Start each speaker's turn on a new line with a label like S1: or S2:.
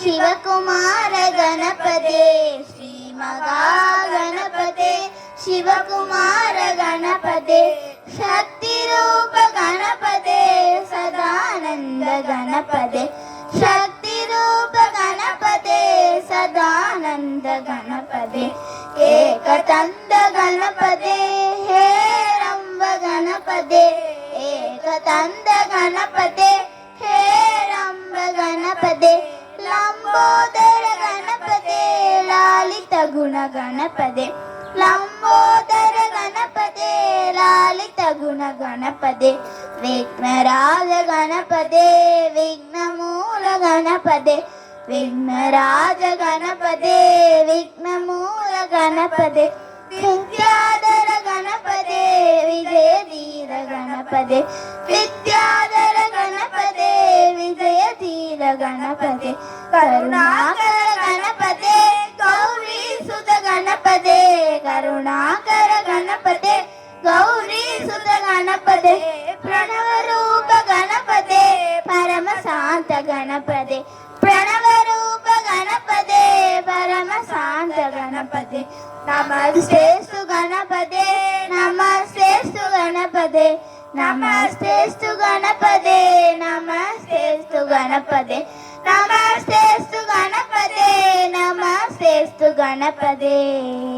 S1: शिवकुमार गणपते श्री महागणपते शिवकुमार गणपते शक्तिरूप गणपते सदानंद गणपते शक्तिरूप गणपते सदानंद गणपते एकदंत गणपते हेरंब गणपते एकदंत गणपते हेरंब गणपते लंबोदर गणपते लालित गुण गणपते लंबोदर गणपते लालित गुण गणपते विघ्नराज गणपते विघ्नमूल गणपते विघ्नराज गणपते विघ्नमूल गणपते विद्याधर गणपते विजयधीर गणपते विद्याधर गणपते विजयधीर गणपते करुणाकर गणपते गौरी सुत गणपते करुणाकर गणपते गौरी सुत गणपते प्रणव रूप गणपते परम शांत गणपते प्रणव रूप गणपते परम शांत गणपते नमस्तेस्तु गणपते नमस्तेस्तु गणपते नमस्तेस्तु गणपते नमस्तेस्तु गणपते नमस्तेस्तु गणपते नमस्तेस्तु गणपते।